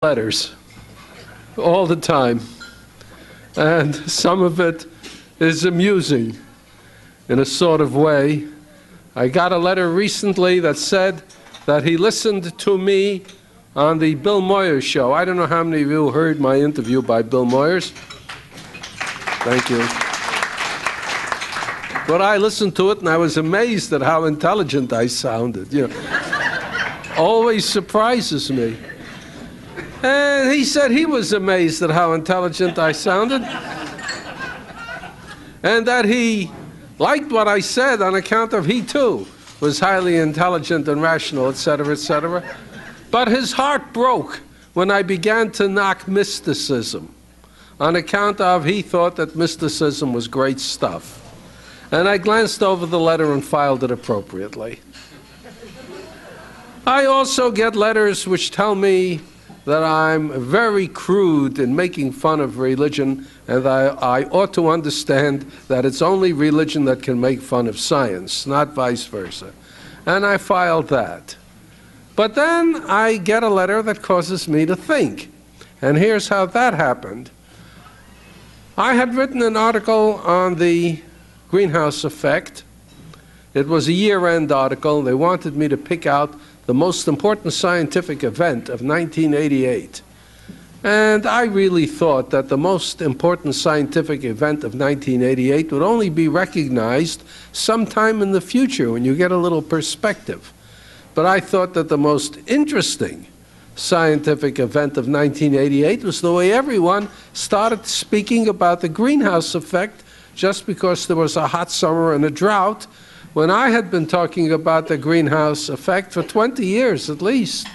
letters all the time, and some of it is amusing in a sort of way. I got a letter recently that said that he listened to me on the Bill Moyers show. I don't know how many of you heard my interview by Bill Moyers. Thank you. But I listened to it and I was amazed at how intelligent I sounded. You know, always surprises me. And he said he was amazed at how intelligent I sounded, and that he liked what I said on account of he too was highly intelligent and rational, etc., etc. But his heart broke when I began to knock mysticism on account of he thought that mysticism was great stuff. And I glanced over the letter and filed it appropriately. I also get letters which tell me that I'm very crude in making fun of religion, and I ought to understand that it's only religion that can make fun of science, not vice versa. And I filed that. But then I get a letter that causes me to think. And here's how that happened. I had written an article on the greenhouse effect. It was a year-end article. They wanted me to pick out the most important scientific event of 1988. And I really thought that the most important scientific event of 1988 would only be recognized sometime in the future when you get a little perspective. But I thought that the most interesting scientific event of 1988 was the way everyone started speaking about the greenhouse effect just because there was a hot summer and a drought, when I had been talking about the greenhouse effect for 20 years at least.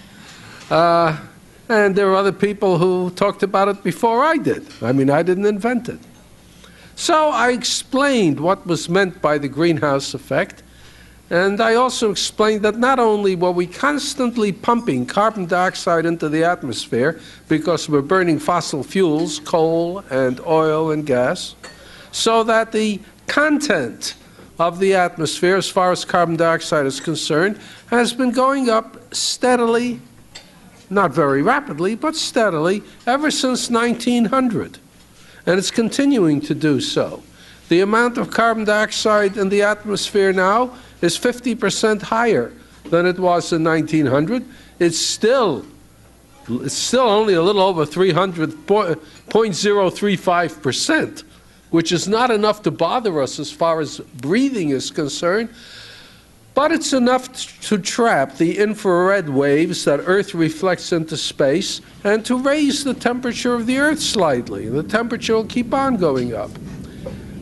And there were other people who talked about it before I did. I mean, I didn't invent it. So I explained what was meant by the greenhouse effect, and I also explained that not only were we constantly pumping carbon dioxide into the atmosphere because we're burning fossil fuels, coal and oil and gas, so that the content of the atmosphere, as far as carbon dioxide is concerned, has been going up steadily, not very rapidly, but steadily, ever since 1900. And it's continuing to do so. The amount of carbon dioxide in the atmosphere now is 50% higher than it was in 1900. It's still only a little over 0.035%. Which is not enough to bother us as far as breathing is concerned, but it's enough to trap the infrared waves that Earth reflects into space and to raise the temperature of the Earth slightly. The temperature will keep on going up.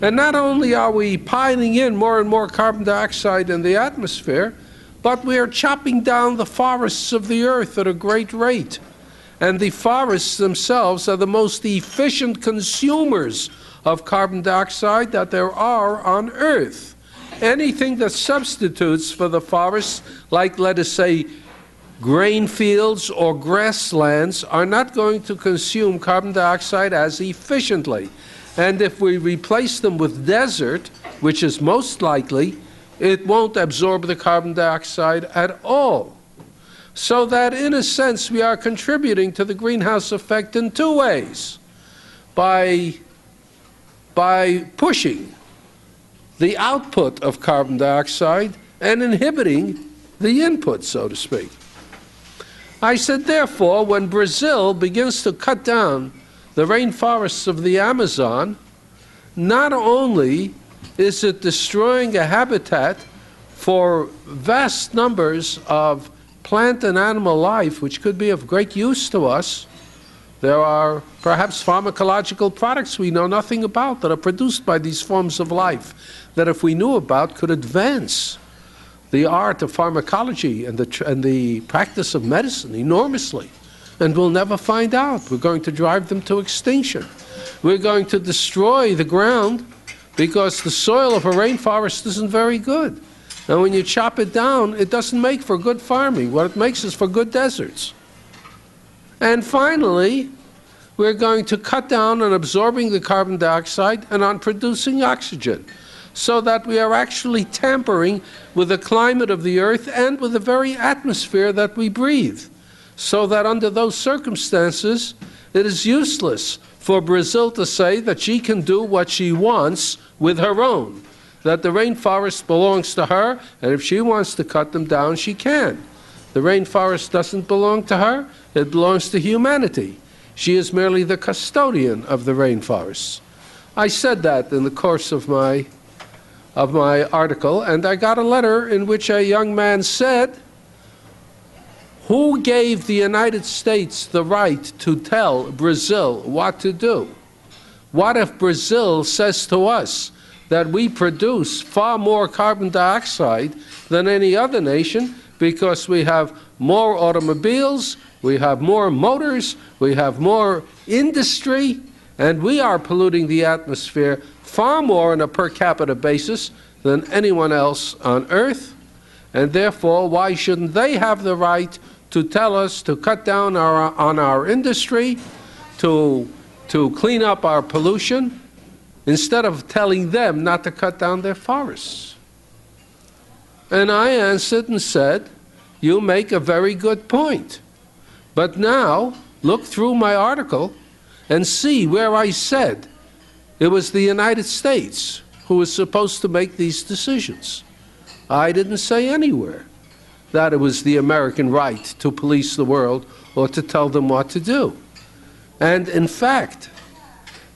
And not only are we piling in more and more carbon dioxide in the atmosphere, but we are chopping down the forests of the Earth at a great rate. And the forests themselves are the most efficient consumers of carbon dioxide that there are on Earth. Anything that substitutes for the forests, like, let us say, grain fields or grasslands, are not going to consume carbon dioxide as efficiently. And if we replace them with desert, which is most likely, it won't absorb the carbon dioxide at all. So that, in a sense, we are contributing to the greenhouse effect in two ways. By pushing the output of carbon dioxide and inhibiting the input, so to speak. I said, therefore, when Brazil begins to cut down the rainforests of the Amazon, not only is it destroying a habitat for vast numbers of plant and animal life, which could be of great use to us. There are perhaps pharmacological products we know nothing about that are produced by these forms of life that, if we knew about, could advance the art of pharmacology and the practice of medicine enormously. And we'll never find out. We're going to drive them to extinction. We're going to destroy the ground because the soil of a rainforest isn't very good. And when you chop it down, it doesn't make for good farming. What it makes is for good deserts. And finally, we're going to cut down on absorbing the carbon dioxide and on producing oxygen, so that we are actually tampering with the climate of the Earth and with the very atmosphere that we breathe. So that under those circumstances, it is useless for Brazil to say that she can do what she wants with her own, that the rainforest belongs to her, and if she wants to cut them down, she can. The rainforest doesn't belong to her, it belongs to humanity. She is merely the custodian of the rainforests. I said that in the course of my article, and I got a letter in which a young man said, who gave the United States the right to tell Brazil what to do? What if Brazil says to us that we produce far more carbon dioxide than any other nation because we have more automobiles, we have more motors, we have more industry, and we are polluting the atmosphere far more on a per capita basis than anyone else on Earth, and therefore why shouldn't they have the right to tell us to cut down on our industry, to clean up our pollution, instead of telling them not to cut down their forests? And I answered and said, you make a very good point. But now, look through my article and see where I said it was the United States who was supposed to make these decisions. I didn't say anywhere that it was the American right to police the world or to tell them what to do. And in fact,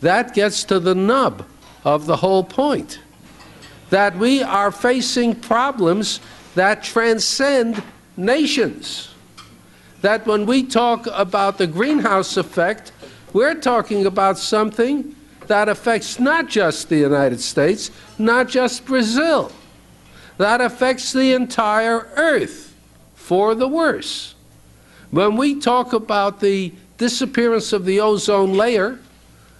that gets to the nub of the whole point, that we are facing problems that transcend nations. That when we talk about the greenhouse effect, we're talking about something that affects not just the United States, not just Brazil. That affects the entire Earth for the worse. When we talk about the disappearance of the ozone layer,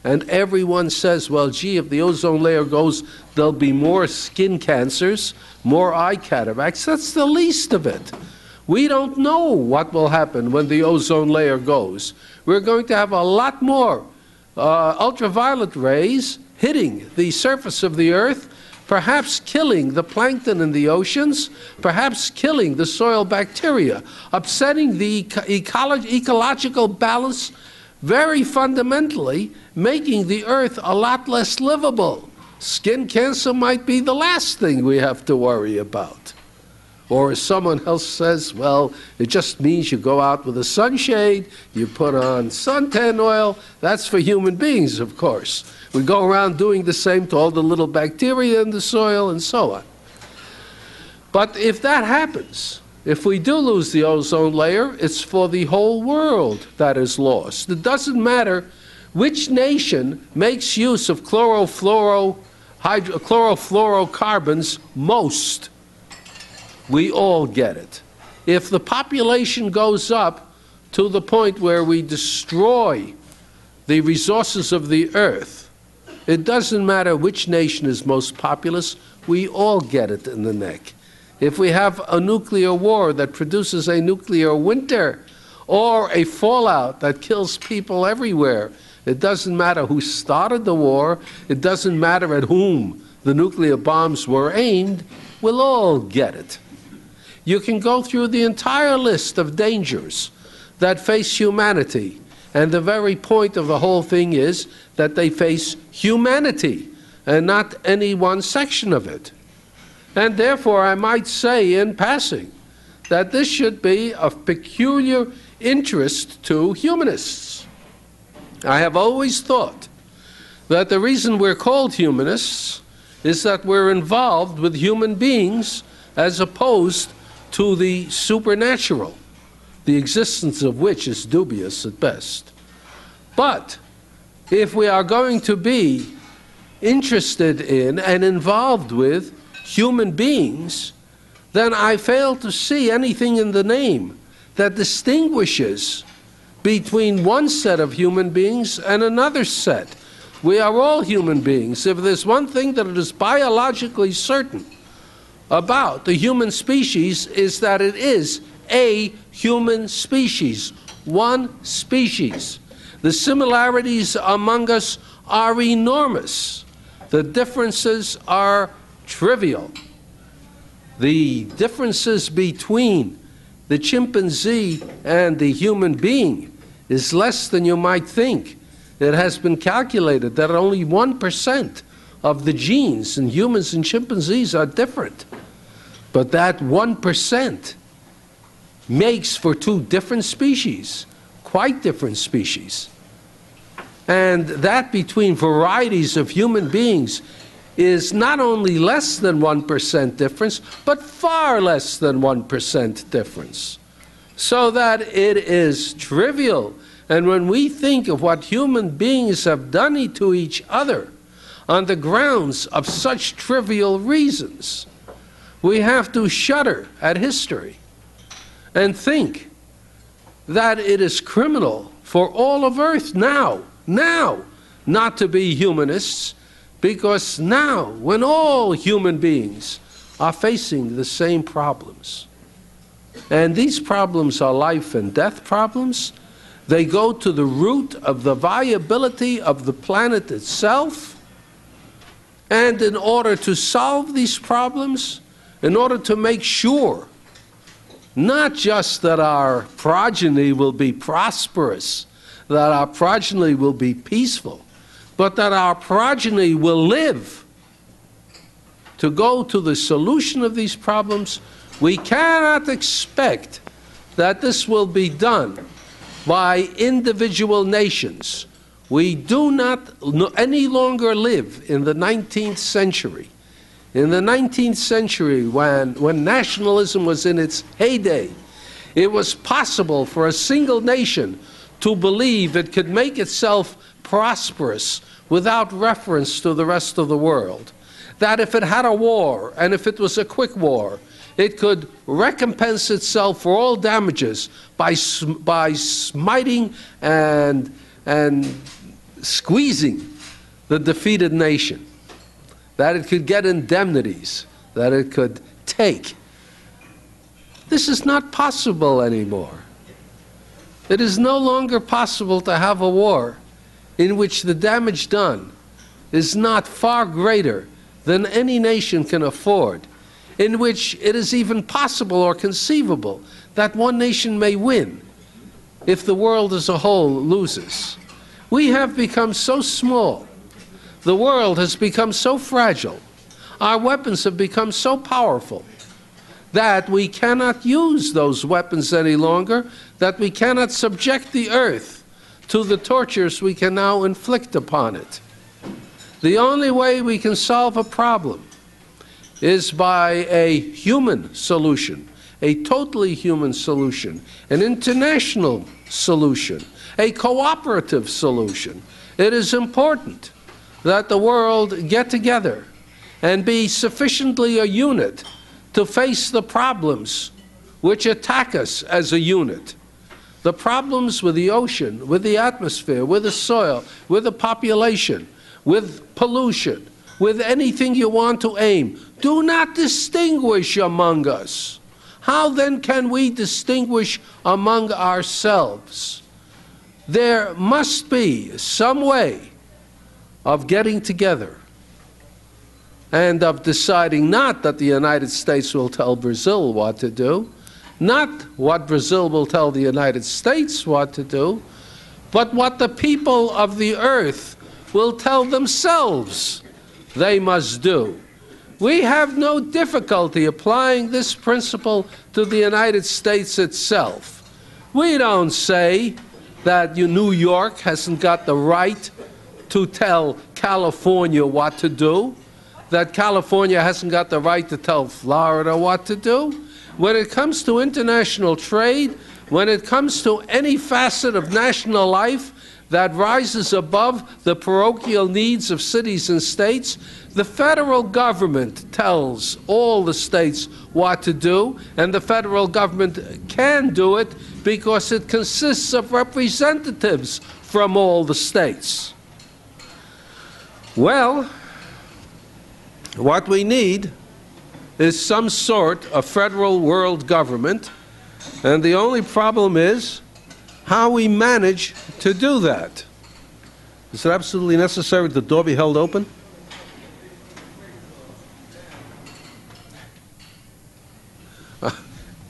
and everyone says, well, gee, if the ozone layer goes, there'll be more skin cancers, more eye cataracts. That's the least of it. We don't know what will happen when the ozone layer goes. We're going to have a lot more ultraviolet rays hitting the surface of the Earth, perhaps killing the plankton in the oceans, perhaps killing the soil bacteria, upsetting the ecological balance very fundamentally, making the Earth a lot less livable. Skin cancer might be the last thing we have to worry about. Or as someone else says, well, it just means you go out with a sunshade, you put on suntan oil. That's for human beings, of course. We go around doing the same to all the little bacteria in the soil and so on. But if that happens, if we do lose the ozone layer, it's for the whole world that is lost. It doesn't matter which nation makes use of chlorofluorocarbons most. We all get it. If the population goes up to the point where we destroy the resources of the Earth, it doesn't matter which nation is most populous, we all get it in the neck. If we have a nuclear war that produces a nuclear winter or a fallout that kills people everywhere, it doesn't matter who started the war, it doesn't matter at whom the nuclear bombs were aimed, we'll all get it. You can go through the entire list of dangers that face humanity, and the very point of the whole thing is that they face humanity and not any one section of it. And therefore, I might say in passing that this should be of peculiar interest to humanists. I have always thought that the reason we're called humanists is that we're involved with human beings as opposed to the supernatural, the existence of which is dubious at best. But if we are going to be interested in and involved with human beings, then I fail to see anything in the name that distinguishes between one set of human beings and another set. We are all human beings. If there's one thing that is biologically certain about the human species, is that it is a human species, one species. The similarities among us are enormous. The differences are trivial. The differences between the chimpanzee and the human being is less than you might think. It has been calculated that only 1% of the genes in humans and chimpanzees are different. But that 1% makes for two different species, quite different species. And that between varieties of human beings is not only less than 1% difference, but far less than 1% difference. So that it is trivial. And when we think of what human beings have done to each other on the grounds of such trivial reasons, we have to shudder at history and think that it is criminal for all of Earth now, not to be humanists, because now, when all human beings are facing the same problems, and these problems are life and death problems, they go to the root of the viability of the planet itself, and in order to solve these problems, in order to make sure not just that our progeny will be prosperous, that our progeny will be peaceful, but that our progeny will live. To go to the solution of these problems, we cannot expect that this will be done by individual nations. We do not any longer live in the 19th century. In the 19th century, when nationalism was in its heyday, it was possible for a single nation to believe it could make itself prosperous without reference to the rest of the world. That if it had a war, and if it was a quick war, it could recompense itself for all damages by smiting and squeezing the defeated nation. That it could get indemnities, that it could take. This is not possible anymore. It is no longer possible to have a war in which the damage done is not far greater than any nation can afford, in which it is even possible or conceivable that one nation may win if the world as a whole loses. We have become so small. The world has become so fragile. Our weapons have become so powerful that we cannot use those weapons any longer, that we cannot subject the earth to the tortures we can now inflict upon it. The only way we can solve a problem is by a human solution, a totally human solution, an international solution, a cooperative solution. It is important that the world get together and be sufficiently a unit to face the problems which attack us as a unit. The problems with the ocean, with the atmosphere, with the soil, with the population, with pollution, with anything you want to aim, do not distinguish among us. How then can we distinguish among ourselves? There must be some way of getting together and of deciding not that the United States will tell Brazil what to do, not what Brazil will tell the United States what to do, but what the people of the earth will tell themselves they must do. We have no difficulty applying this principle to the United States itself. We don't say that New York hasn't got the right to tell California what to do, that California hasn't got the right to tell Florida what to do. When it comes to international trade, when it comes to any facet of national life that rises above the parochial needs of cities and states, the federal government tells all the states what to do, and the federal government can do it because it consists of representatives from all the states. Well, what we need is some sort of federal world government, and the only problem is how we manage to do that. Is it absolutely necessary that the door be held open?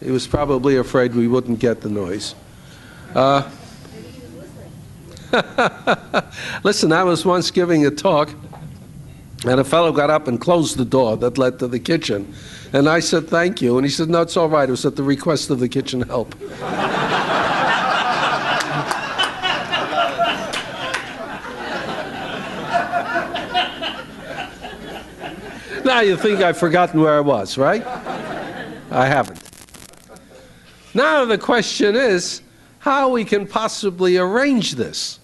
He was probably afraid we wouldn't get the noise. Listen, I was once giving a talk, and a fellow got up and closed the door that led to the kitchen. And I said, thank you. And he said, no, it's all right. It was at the request of the kitchen help. Now you think I've forgotten where I was, right? I haven't. Now the question is how we can possibly arrange this.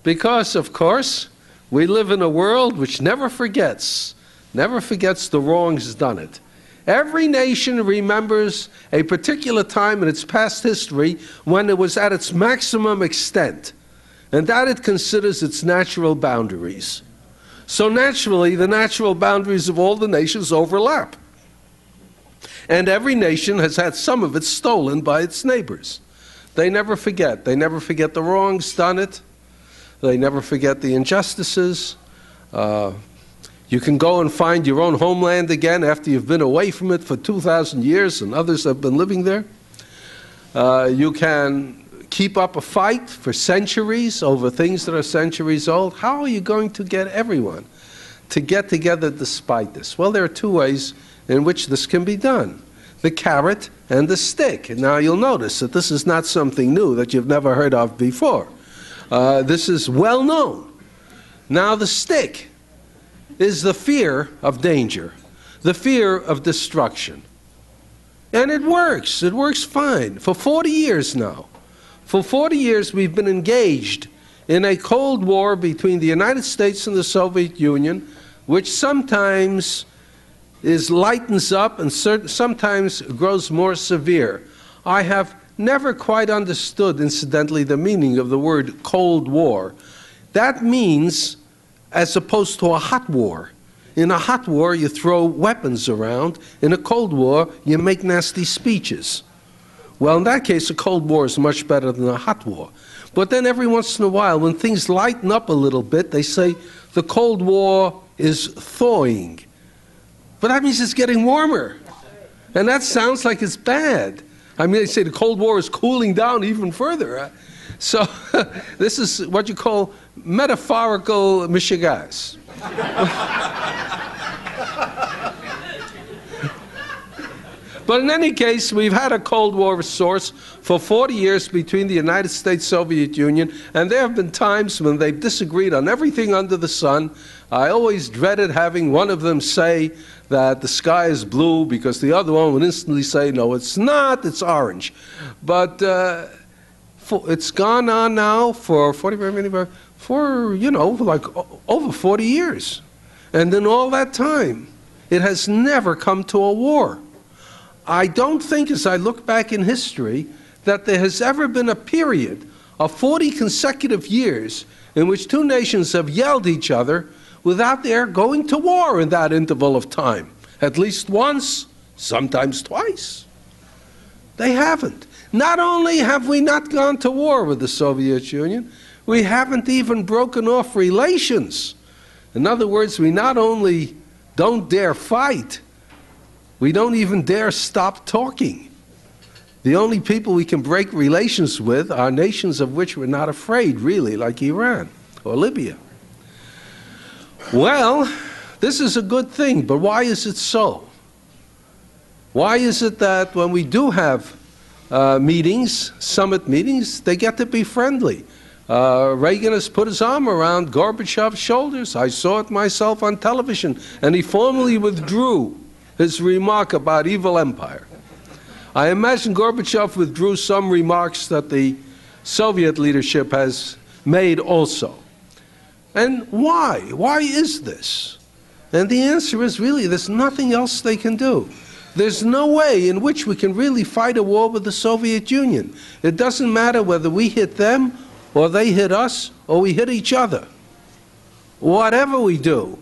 Because, of course, we live in a world which never forgets the wrongs done it. Every nation remembers a particular time in its past history when it was at its maximum extent, and that it considers its natural boundaries. So naturally, the natural boundaries of all the nations overlap. And every nation has had some of it stolen by its neighbors. They never forget. They never forget the wrongs done it. They never forget the injustices. You can go and find your own homeland again after you've been away from it for 2,000 years and others have been living there. You can keep up a fight for centuries over things that are centuries old. How are you going to get everyone to get together despite this? Well, there are two ways in which this can be done: the carrot and the stick. And now you'll notice that this is not something new that you've never heard of before. This is well known. Now the stick is the fear of danger, the fear of destruction. And it works. It works fine. For 40 years now. For 40 years we've been engaged in a Cold War between the United States and the Soviet Union, which sometimes lightens up and sometimes grows more severe. I have never quite understood, incidentally, the meaning of the word Cold War. That means as opposed to a hot war. In a hot war, you throw weapons around. In a Cold War, you make nasty speeches. Well, in that case, a Cold War is much better than a hot war. But then every once in a while, when things lighten up a little bit, they say the Cold War is thawing. But that means it's getting warmer. And that sounds like it's bad. I mean, they say the Cold War is cooling down even further. So this is what you call metaphorical mishigas. But in any case, we've had a Cold War source for 40 years between the United States and Soviet Union, and there have been times when they've disagreed on everything under the sun. I always dreaded having one of them say that the sky is blue because the other one would instantly say, no, it's not, it's orange. But it's gone on now for like over 40 years. And in all that time, it has never come to a war. I don't think, as I look back in history, that there has ever been a period of 40 consecutive years in which two nations have yelled at each other without their going to war in that interval of time. At least once, sometimes twice. They haven't. Not only have we not gone to war with the Soviet Union, we haven't even broken off relations. In other words, we not only don't dare fight, we don't even dare stop talking. The only people we can break relations with are nations of which we're not afraid, really, like Iran or Libya. Well, this is a good thing, but why is it so? Why is it that when we do have meetings, summit meetings, they get to be friendly? Reagan has put his arm around Gorbachev's shoulders. I saw it myself on television, and he formally withdrew his remark about evil empire. I imagine Gorbachev withdrew some remarks that the Soviet leadership has made also. And why? Why is this? And the answer is really there's nothing else they can do. There's no way in which we can really fight a war with the Soviet Union. It doesn't matter whether we hit them or they hit us or we hit each other. Whatever we do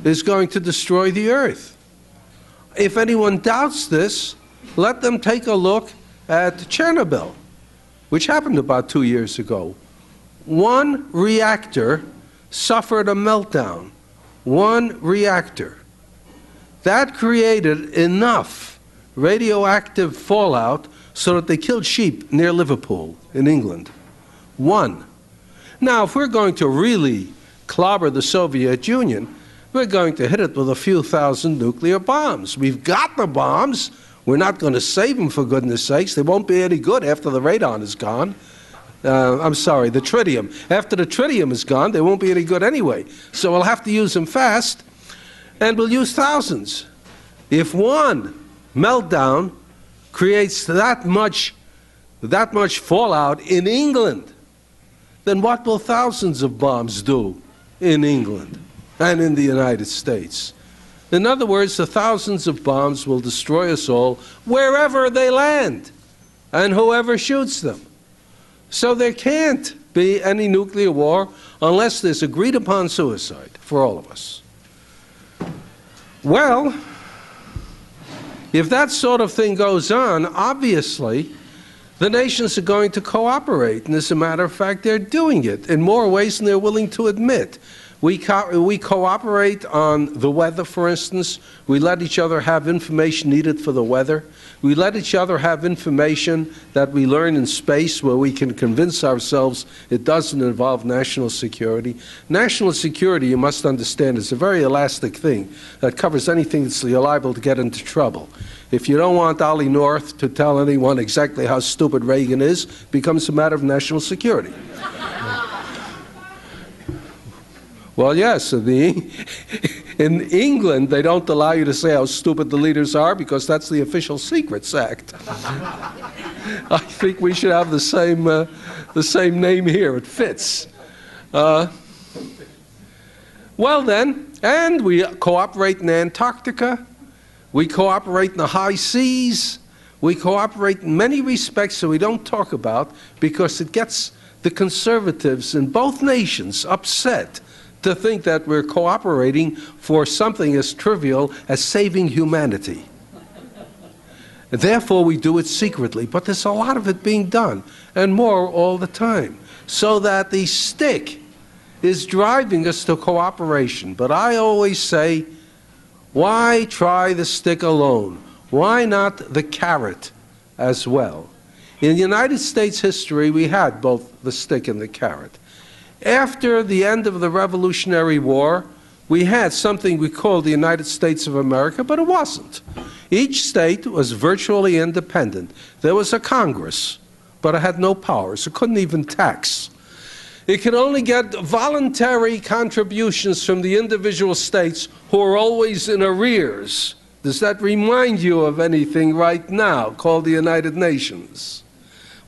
is going to destroy the earth. If anyone doubts this, let them take a look at Chernobyl, which happened about 2 years ago. One reactor suffered a meltdown. One reactor. That created enough radioactive fallout so that they killed sheep near Liverpool in England. 1. Now, if we're going to really clobber the Soviet Union, we're going to hit it with a few thousand nuclear bombs. We've got the bombs. We're not going to save them, for goodness sakes. They won't be any good after the radon is gone. I'm sorry, the tritium. After the tritium is gone, they won't be any good anyway. So we'll have to use them fast, and we'll use thousands. If one meltdown creates that much fallout in England, then what will thousands of bombs do in England and in the United States? In other words, the thousands of bombs will destroy us all wherever they land and whoever shoots them. So there can't be any nuclear war unless there's agreed upon suicide for all of us. Well, if that sort of thing goes on, obviously the nations are going to cooperate. And as a matter of fact, they're doing it in more ways than they're willing to admit. We cooperate on the weather, for instance. We let each other have information needed for the weather. We let each other have information that we learn in space where we can convince ourselves it doesn't involve national security. National security, you must understand, is a very elastic thing that covers anything that's liable to get into trouble. If you don't want Ollie North to tell anyone exactly how stupid Reagan is, it becomes a matter of national security. Well, yes, in England, they don't allow you to say how stupid the leaders are because that's the Official Secrets Act. I think we should have the same name here. It fits. Well then, and we cooperate in Antarctica. We cooperate in the high seas. We cooperate in many respects that we don't talk about because it gets the conservatives in both nations upset to think that we're cooperating for something as trivial as saving humanity. And therefore, we do it secretly, but there's a lot of it being done, and more all the time, so that the stick is driving us to cooperation. But I always say, why try the stick alone? Why not the carrot as well? In United States history, we had both the stick and the carrot. After the end of the Revolutionary War, we had something we called the United States of America, but it wasn't. Each state was virtually independent. There was a Congress, but it had no powers. It couldn't even tax. It could only get voluntary contributions from the individual states who are always in arrears. Does that remind you of anything right now called the United Nations?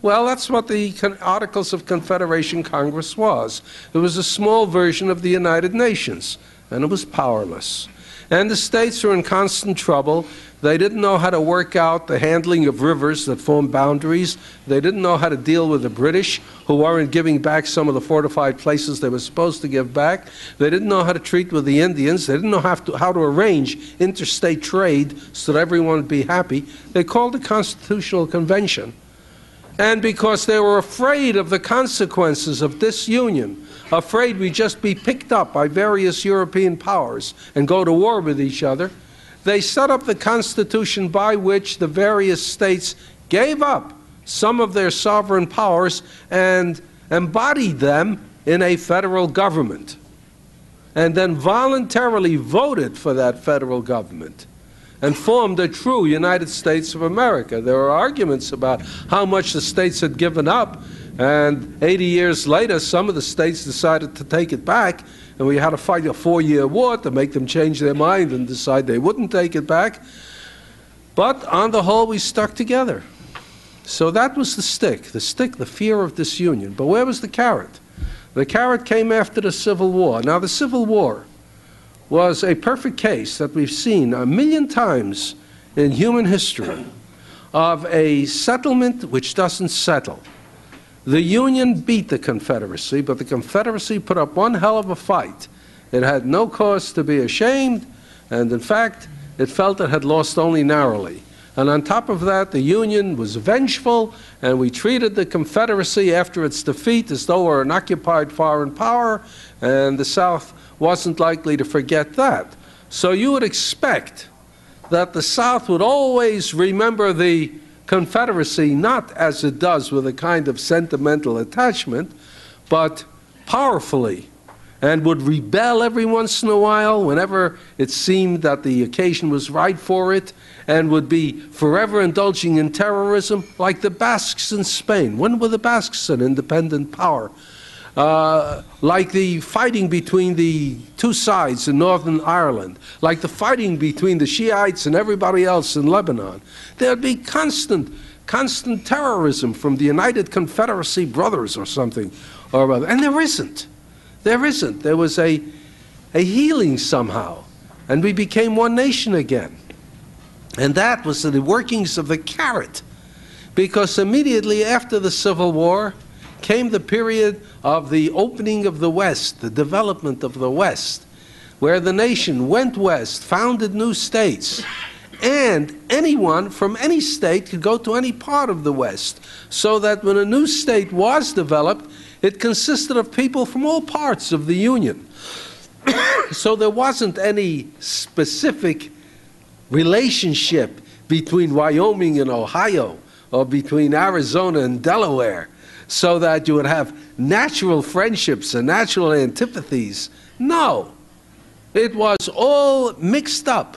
Well, that's what the Articles of Confederation Congress was. It was a small version of the United Nations, and it was powerless. And the states were in constant trouble. They didn't know how to work out the handling of rivers that form boundaries. They didn't know how to deal with the British, who weren't giving back some of the fortified places they were supposed to give back. They didn't know how to treat with the Indians. They didn't know how to arrange interstate trade so that everyone would be happy. They called a Constitutional Convention. And because they were afraid of the consequences of disunion, afraid we'd just be picked up by various European powers and go to war with each other, they set up the Constitution by which the various states gave up some of their sovereign powers and embodied them in a federal government, and then voluntarily voted for that federal government and formed a true United States of America. There were arguments about how much the states had given up, and 80 years later, some of the states decided to take it back, and we had to fight a 4-year war to make them change their mind and decide they wouldn't take it back. But on the whole, we stuck together. So that was the stick, the fear of disunion. But where was the carrot? The carrot came after the Civil War. Now, the Civil War was a perfect case that we've seen 1,000,000 times in human history of a settlement which doesn't settle. The Union beat the Confederacy, but the Confederacy put up one hell of a fight. It had no cause to be ashamed, and in fact, it felt it had lost only narrowly. And on top of that, the Union was vengeful, and we treated the Confederacy after its defeat as though it were an occupied foreign power, and the South wasn't likely to forget that. So you would expect that the South would always remember the Confederacy not as it does with a kind of sentimental attachment, but powerfully, and would rebel every once in a while whenever it seemed that the occasion was right for it, and would be forever indulging in terrorism, like the Basques in Spain. When were the Basques an independent power? Like the fighting between the two sides in Northern Ireland, like the fighting between the Shiites and everybody else in Lebanon. There'd be constant terrorism from the United Confederacy Brothers or something or other. And there isn't. There isn't. There was a healing somehow, and we became one nation again. And that was the workings of the carrot, because immediately after the Civil War came the period of the opening of the West, the development of the West, where the nation went west, founded new states, and anyone from any state could go to any part of the West, so that when a new state was developed, it consisted of people from all parts of the Union. So there wasn't any specific relationship between Wyoming and Ohio, or between Arizona and Delaware, so that you would have natural friendships and natural antipathies. No, it was all mixed up.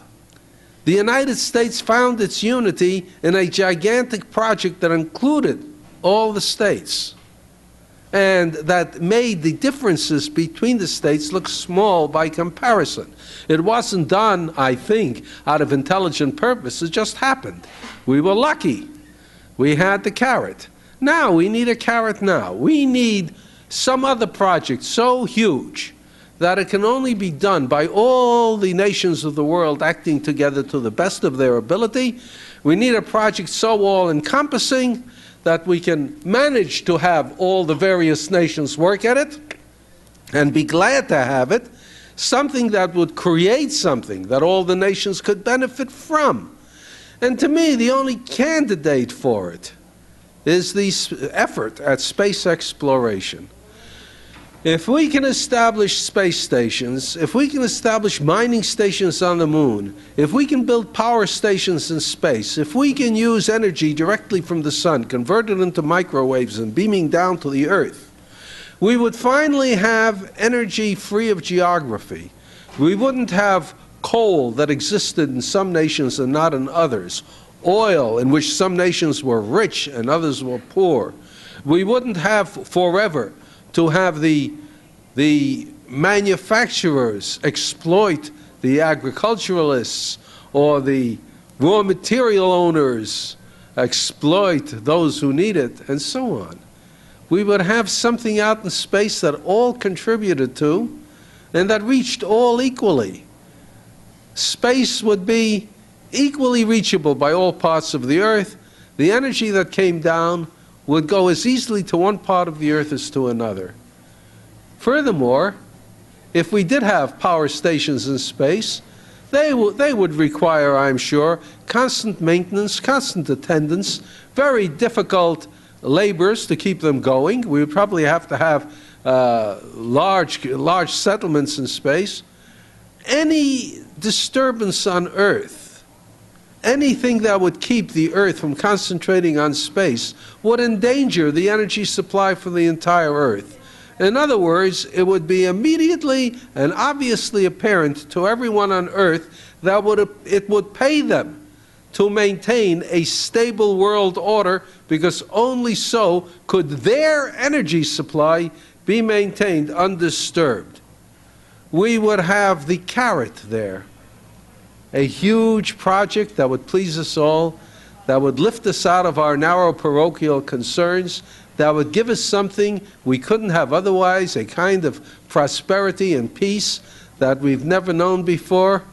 The United States found its unity in a gigantic project that included all the states, and that made the differences between the states look small by comparison. It wasn't done, I think, out of intelligent purpose. It just happened. We were lucky. We had the carrot. Now we need a carrot now. We need some other project so huge that it can only be done by all the nations of the world acting together to the best of their ability. We need a project so all-encompassing that we can manage to have all the various nations work at it and be glad to have it, something that would create something that all the nations could benefit from. And to me, the only candidate for it is the effort at space exploration. If we can establish space stations, if we can establish mining stations on the moon, if we can build power stations in space, if we can use energy directly from the sun, convert it into microwaves and beaming down to the Earth, we would finally have energy free of geography. We wouldn't have coal that existed in some nations and not in others, oil in which some nations were rich and others were poor. We wouldn't have forever to have the manufacturers exploit the agriculturalists, or the raw material owners exploit those who need it, and so on. We would have something out in space that all contributed to and that reached all equally. Space would be equally reachable by all parts of the Earth. The energy that came down would go as easily to one part of the Earth as to another. Furthermore, if we did have power stations in space, they would require, I'm sure, constant maintenance, constant attendance, very difficult labors to keep them going. We would probably have to have large settlements in space. Any disturbance on Earth, anything that would keep the Earth from concentrating on space, would endanger the energy supply for the entire Earth. In other words, it would be immediately and obviously apparent to everyone on Earth that it would pay them to maintain a stable world order, because only so could their energy supply be maintained undisturbed. We would have the carrot there, a huge project that would please us all, that would lift us out of our narrow parochial concerns, that would give us something we couldn't have otherwise, a kind of prosperity and peace that we've never known before.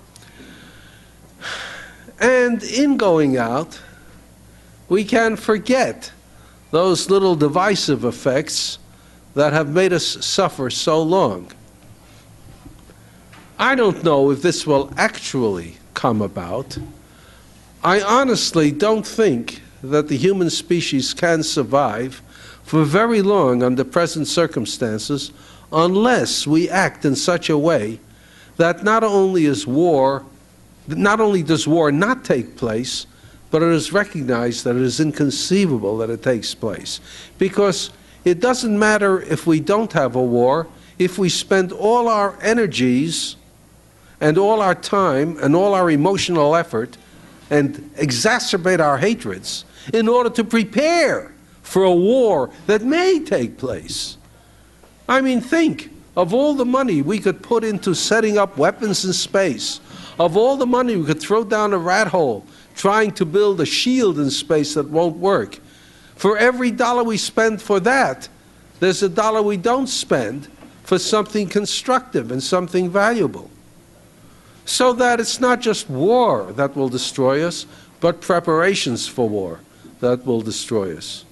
And in going out, we can forget those little divisive effects that have made us suffer so long. I don't know if this will actually come about. I honestly don't think that the human species can survive for very long under present circumstances unless we act in such a way that not only does war not take place, but it is recognized that it is inconceivable that it takes place. Because it doesn't matter if we don't have a war, if we spend all our energies and all our time and all our emotional effort and exacerbate our hatreds in order to prepare for a war that may take place. I mean, think of all the money we could put into setting up weapons in space, of all the money we could throw down a rat hole trying to build a shield in space that won't work. For every dollar we spend for that, there's a dollar we don't spend for something constructive and something valuable. So that it's not just war that will destroy us, but preparations for war that will destroy us.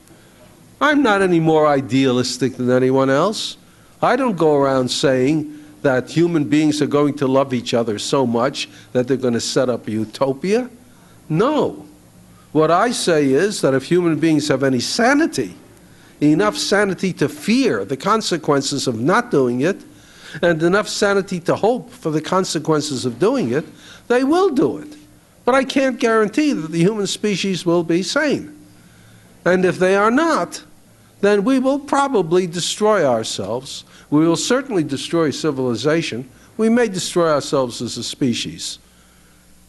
I'm not any more idealistic than anyone else. I don't go around saying that human beings are going to love each other so much that they're going to set up a utopia. No. What I say is that if human beings have any sanity, enough sanity to fear the consequences of not doing it, and enough sanity to hope for the consequences of doing it, they will do it. But I can't guarantee that the human species will be sane. And if they are not, then we will probably destroy ourselves. We will certainly destroy civilization. We may destroy ourselves as a species.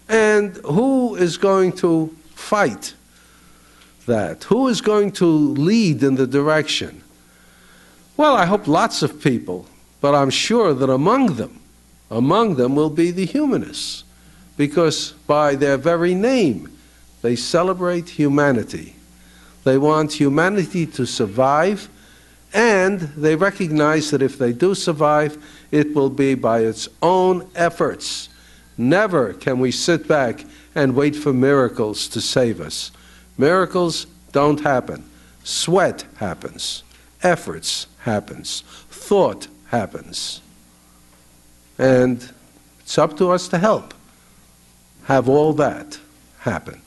And who is going to fight that? Who is going to lead in the direction? Well, I hope lots of people, but I'm sure that among them will be the humanists, because by their very name, they celebrate humanity. They want humanity to survive, and they recognize that if they do survive, it will be by its own efforts. Never can we sit back and wait for miracles to save us. Miracles don't happen. Sweat happens. Efforts happens. Thought happens. And it's up to us to help have all that happen.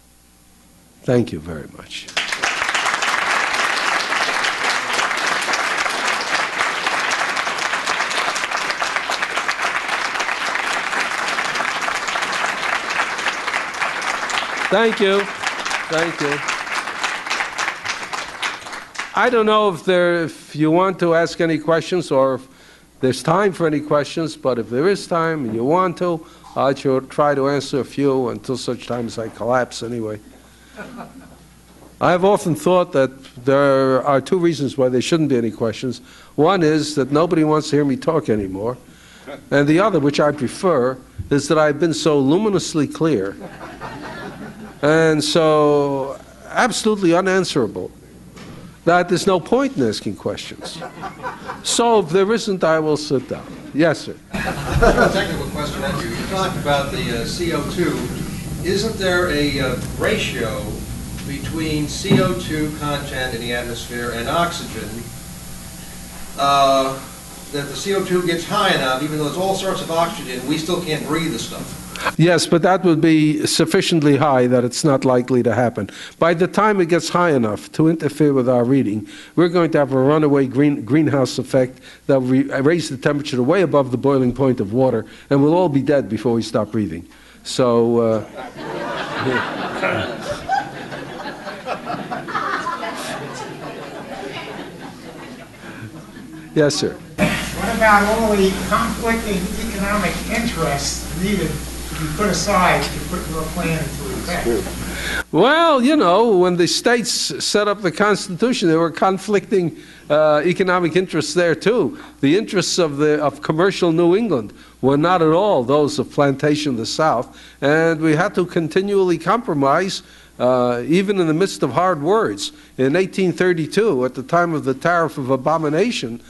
Thank you very much. Thank you. Thank you. I don't know if you want to ask any questions or if there's time for any questions, but if there is time and you want to, I shall try to answer a few until such time as I collapse anyway. I've often thought that there are two reasons why there shouldn't be any questions. One is that nobody wants to hear me talk anymore. And the other, which I prefer, is that I've been so luminously clear and so absolutely unanswerable that there's no point in asking questions. So if there isn't, I will sit down. Yes, sir. A technical question at you. You talked about the CO2. Isn't there a ratio between CO2 content in the atmosphere and oxygen that the CO2 gets high enough, even though there's all sorts of oxygen, we still can't breathe the stuff? Yes, but that would be sufficiently high that it's not likely to happen. By the time it gets high enough to interfere with our reading, we're going to have a runaway greenhouse effect that will raise the temperature to way above the boiling point of water, and we'll all be dead before we stop breathing. So, yes, sir. What about all the conflicting economic interests needed to be put aside to put your plan into effect? Well, you know, when the states set up the Constitution, there were conflicting economic interests there too. The interests of commercial New England were not at all those of plantation in the South, and we had to continually compromise, even in the midst of hard words. In 1832, at the time of the Tariff of Abomination,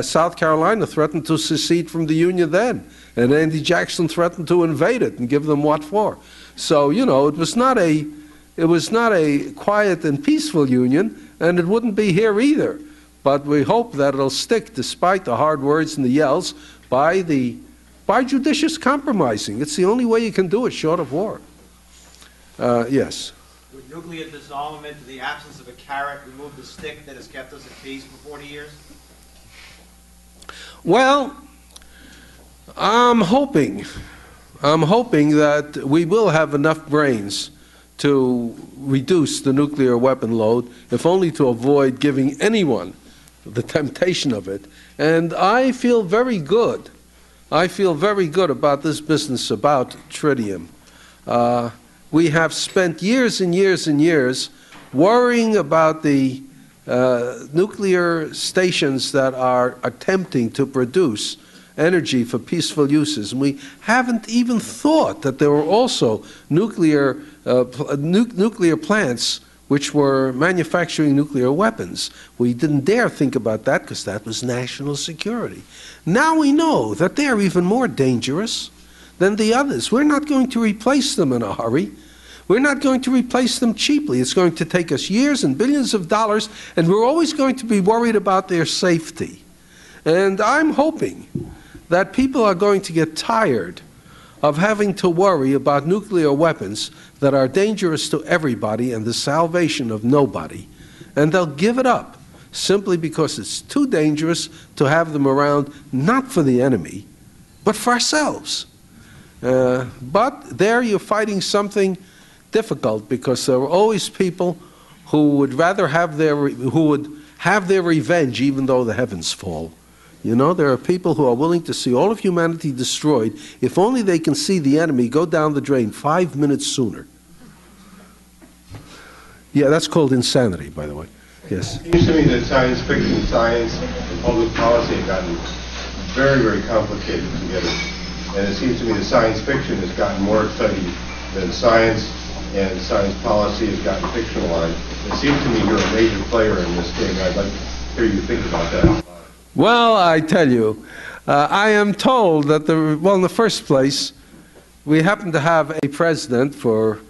South Carolina threatened to secede from the Union then, and Andy Jackson threatened to invade it and give them what for. So, you know, it was not a quiet and peaceful Union, and it wouldn't be here either. But we hope that it'll stick, despite the hard words and the yells, by judicious compromising. It's the only way you can do it short of war. Yes. Would nuclear disarmament, the absence of a carrot, remove the stick that has kept us at peace for 40 years? Well, I'm hoping that we will have enough brains to reduce the nuclear weapon load, if only to avoid giving anyone the temptation of it. And I feel very good. I feel very good about this business about tritium. We have spent years and years and years worrying about the nuclear stations that are attempting to produce energy for peaceful uses. And we haven't even thought that there were also nuclear plants which were manufacturing nuclear weapons. We didn't dare think about that because that was national security. Now we know that they're even more dangerous than the others. We're not going to replace them in a hurry. We're not going to replace them cheaply. It's going to take us years and billions of dollars, and we're always going to be worried about their safety. And I'm hoping that people are going to get tired of having to worry about nuclear weapons that are dangerous to everybody and the salvation of nobody. And they'll give it up simply because it's too dangerous to have them around, not for the enemy, but for ourselves. But there you're fighting something difficult, because there are always people who would rather have their revenge even though the heavens fall. You know, there are people who are willing to see all of humanity destroyed if only they can see the enemy go down the drain 5 minutes sooner. Yeah, that's called insanity, by the way. Yes. It seems to me that science fiction, science, and public policy have gotten very, very complicated together. And it seems to me that science fiction has gotten more exciting than science, and science policy has gotten fictionalized. It seems to me you're a major player in this game. I'd like to hear you think about that. Well, I tell you, I am told that, in the first place, we happen to have a president for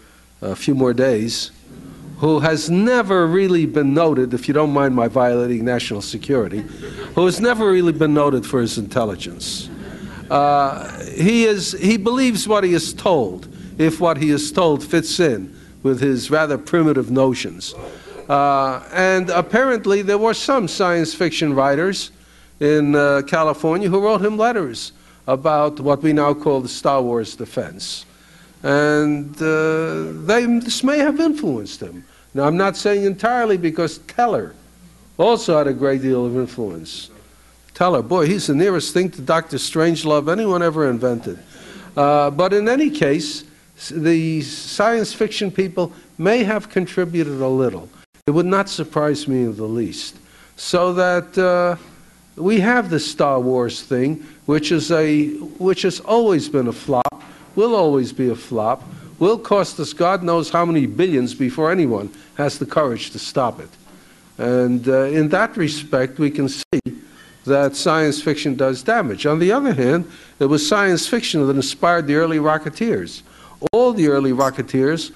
a few more days who has never really been noted, if you don't mind my violating national security, who has never really been noted for his intelligence. He believes what he is told, if what he is told fits in with his rather primitive notions. And apparently there were some science fiction writers in California who wrote him letters about what we now call the Star Wars defense. And this may have influenced him. Now, I'm not saying entirely, because Teller also had a great deal of influence. Teller, boy, he's the nearest thing to Dr. Strangelove anyone ever invented. But in any case, the science fiction people may have contributed a little. It would not surprise me in the least. So that we have the Star Wars thing, which has always been a flop, will always be a flop, will cost us God knows how many billions before anyone has the courage to stop it. And in that respect, we can see that science fiction does damage. On the other hand, it was science fiction that inspired the early Rocketeers. All the early Rocketeers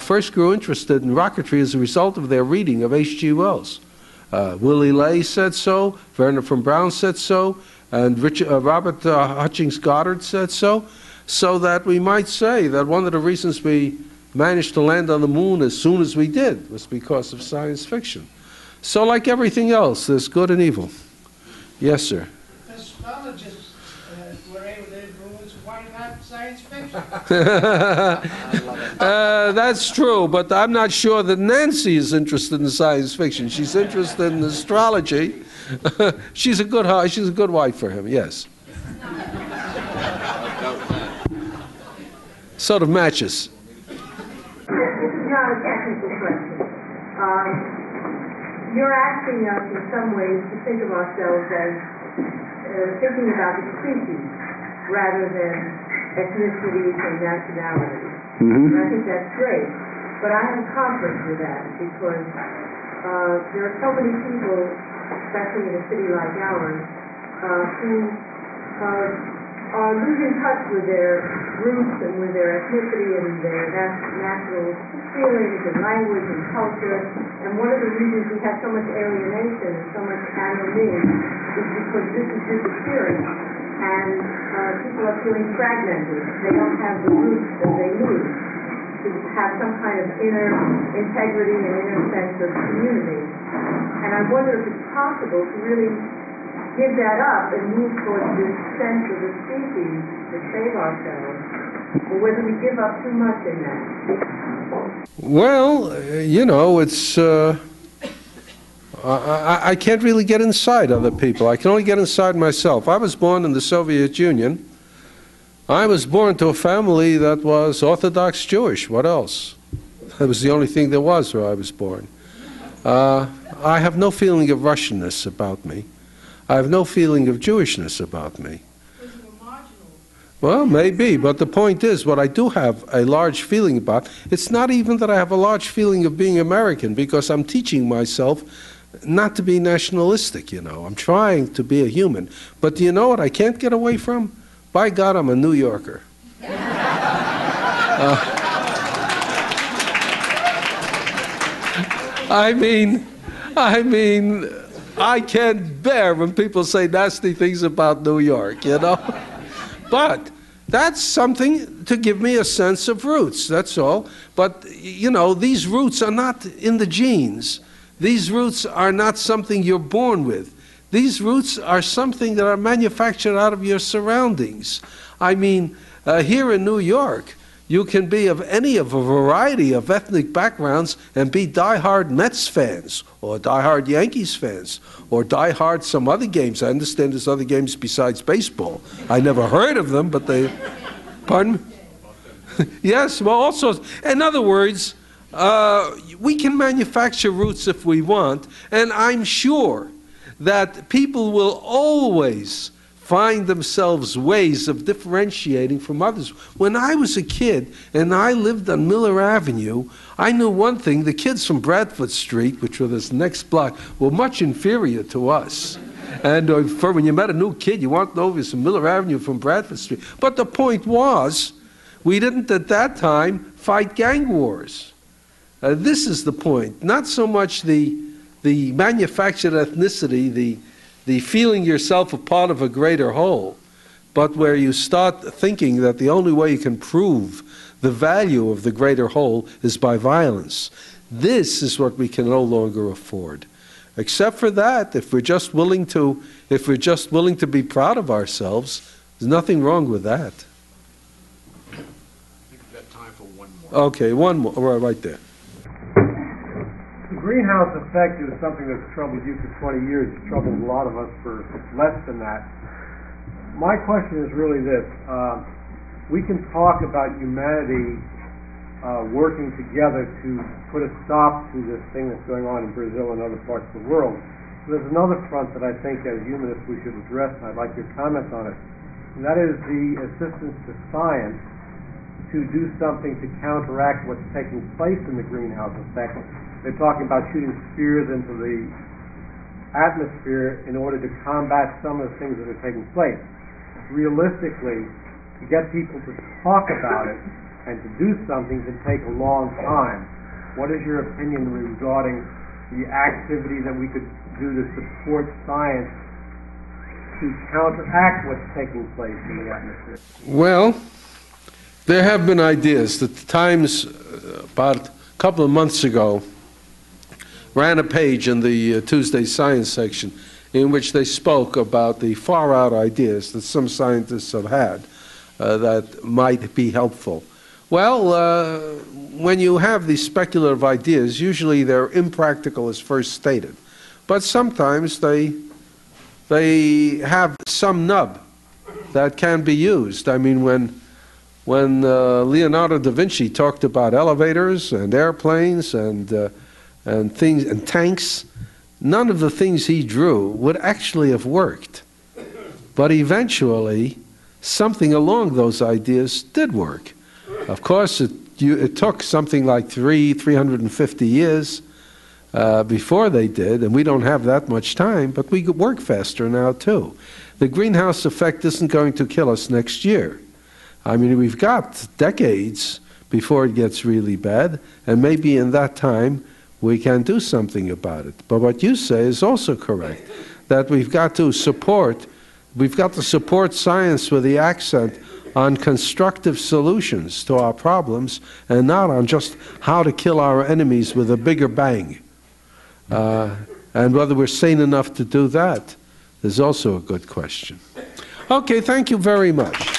first grew interested in rocketry as a result of their reading of H.G. Wells. Willie Ley said so, Werner von Braun said so, and Robert Hutchings Goddard said so, so that we might say that one of the reasons we managed to land on the moon as soon as we did was because of science fiction. So like everything else, there's good and evil. Yes, sir. Astrologists were able to influence why not science fiction? That's true, but I'm not sure that Nancy is interested in science fiction. She's interested in astrology. She's a good wife for him, yes. Sort of matches. This is not a technical question. You're asking us in some ways to think of ourselves as thinking about the species rather than ethnicities and nationalities. Mm-hmm. And I think that's great. But I have a conflict with that because there are so many people, especially in a city like ours, who are losing touch with their roots and with their ethnicity and their national feelings and language and culture. And one of the reasons we have so much alienation and so much anomie is because this is disappearing. And people are feeling fragmented. They don't have the roots that they need to have some kind of inner integrity and inner sense of community. And I wonder if it's possible to really give that up and move towards this sense of a species to save ourselves, or whether we give up too much in that. Well, you know, it's, I can't really get inside other people. I can only get inside myself. I was born in the Soviet Union. I was born to a family that was Orthodox Jewish. What else? That was the only thing there was where I was born. I have no feeling of Russianness about me. I have no feeling of Jewishness about me. Well, maybe, but the point is, what I do have a large feeling about, it's not even that I have a large feeling of being American, because I'm teaching myself not to be nationalistic, you know. I'm trying to be a human. But do you know what I can't get away from? By God, I'm a New Yorker. I mean, I can't bear when people say nasty things about New York, you know. But that's something to give me a sense of roots, that's all. But, you know, these roots are not in the genes. These roots are not something you're born with. These roots are something that are manufactured out of your surroundings. I mean, here in New York, you can be of any of a variety of ethnic backgrounds and be diehard Mets fans, or diehard Yankees fans, or diehard some other games. I understand there's other games besides baseball. I never heard of them, but they... Pardon me? Yes, well, also, in other words, we can manufacture roots if we want, and I'm sure that people will always find themselves ways of differentiating from others. When I was a kid and I lived on Miller Avenue, I knew one thing: the kids from Bradford Street, which were this next block, were much inferior to us. And when you met a new kid, you want to know if it's from Miller Avenue from Bradford Street. But the point was, we didn't at that time fight gang wars. This is the point. Not so much the manufactured ethnicity, the feeling yourself a part of a greater whole, but where you start thinking that the only way you can prove the value of the greater whole is by violence. This is what we can no longer afford. Except for that, if we're just willing to be proud of ourselves, there's nothing wrong with that. I think we've got time for one more. Okay, one more, right there. The greenhouse effect is something that's troubled you for 20 years. It's troubled a lot of us for less than that. My question is really this. We can talk about humanity working together to put a stop to this thing that's going on in Brazil and other parts of the world. There's another front that I think as humanists we should address, and I'd like your comments on it. And that is the assistance to science to do something to counteract what's taking place in the greenhouse effect. They're talking about shooting spears into the atmosphere in order to combat some of the things that are taking place. Realistically, to get people to talk about it and to do something can take a long time. What is your opinion regarding the activity that we could do to support science to counteract what's taking place in the atmosphere? Well, there have been ideas. The Times, about a couple of months ago, ran a page in the Tuesday Science section in which they spoke about the far-out ideas that some scientists have had that might be helpful. Well, when you have these speculative ideas, usually they're impractical as first stated. But sometimes they have some nub that can be used. I mean, when Leonardo da Vinci talked about elevators and airplanes and things and tanks, none of the things he drew would actually have worked. But eventually, something along those ideas did work. Of course, it took something like 350 years before they did, and we don't have that much time, but we could work faster now too. The greenhouse effect isn't going to kill us next year. I mean, we've got decades before it gets really bad, and maybe in that time we can do something about it. But what you say is also correct, that we've got to support science with the accent on constructive solutions to our problems and not on just how to kill our enemies with a bigger bang. And whether we're sane enough to do that is also a good question. Okay, thank you very much.